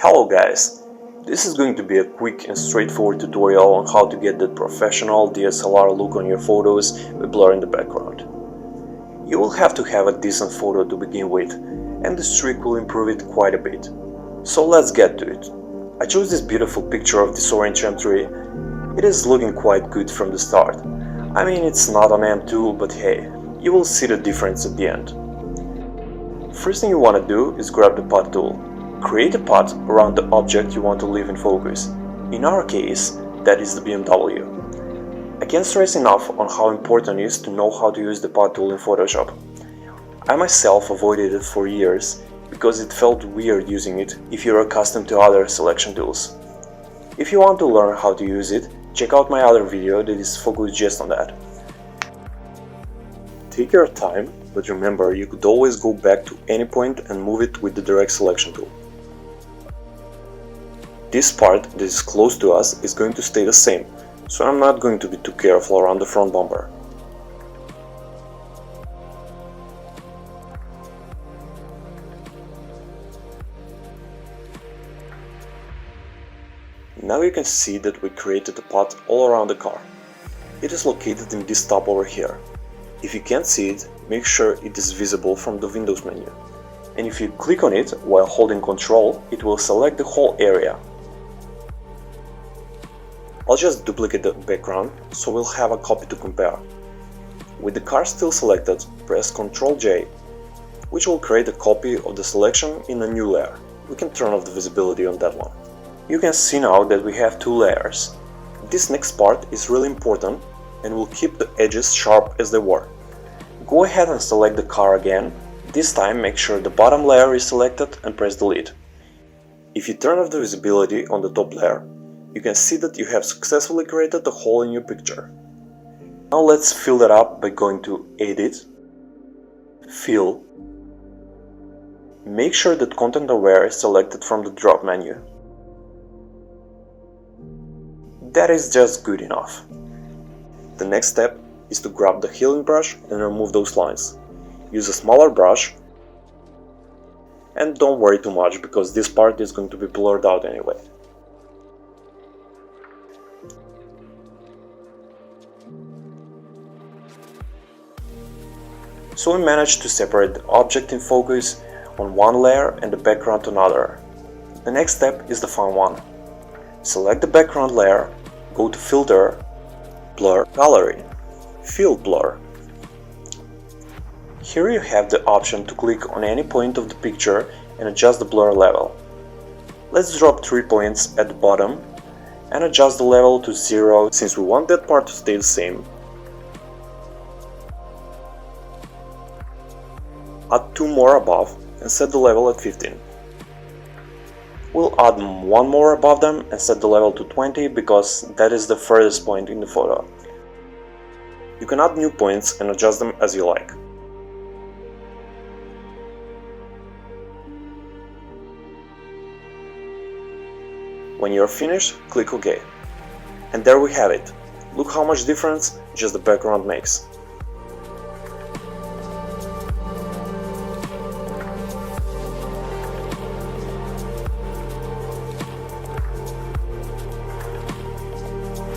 Hello guys, this is going to be a quick and straightforward tutorial on how to get that professional DSLR look on your photos with blur in the background. You will have to have a decent photo to begin with, and this trick will improve it quite a bit. So let's get to it. I chose this beautiful picture of this orange M3. It is looking quite good from the start. I mean, it's not an M2, but hey, you will see the difference at the end. First thing you want to do is grab the pot tool. Create a pot around the object you want to leave in focus. In our case, that is the BMW. I can't stress enough on how important it is to know how to use the pot tool in Photoshop. I myself avoided it for years because it felt weird using it if you're accustomed to other selection tools. If you want to learn how to use it, check out my other video that is focused just on that. Take your time, but remember you could always go back to any point and move it with the direct selection tool. This part that is close to us is going to stay the same, so I'm not going to be too careful around the front bumper. Now you can see that we created a pot all around the car. It is located in this tab over here. If you can't see it, make sure it is visible from the Windows menu. And if you click on it while holding Ctrl, it will select the whole area. I'll just duplicate the background, so we'll have a copy to compare. With the car still selected, press Ctrl J, which will create a copy of the selection in a new layer. We can turn off the visibility on that one. You can see now that we have two layers. This next part is really important and will keep the edges sharp as they were. Go ahead and select the car again. This time make sure the bottom layer is selected and press delete. If you turn off the visibility on the top layer, you can see that you have successfully created a hole in your picture. Now let's fill that up by going to Edit, Fill. Make sure that Content Aware is selected from the drop menu. That is just good enough. The next step is to grab the healing brush and remove those lines. Use a smaller brush, and don't worry too much because this part is going to be blurred out anyway. So we managed to separate the object in focus on one layer and the background on another. The next step is the fun one. Select the background layer, go to Filter, Blur, Gallery, Field Blur. Here you have the option to click on any point of the picture and adjust the blur level. Let's drop 3 points at the bottom and adjust the level to 0 since we want that part to stay the same. Add 2 more above and set the level at 15. We'll add 1 more above them and set the level to 20 because that is the furthest point in the photo. You can add new points and adjust them as you like. When you're finished, click OK. And there we have it. Look how much difference just the background makes.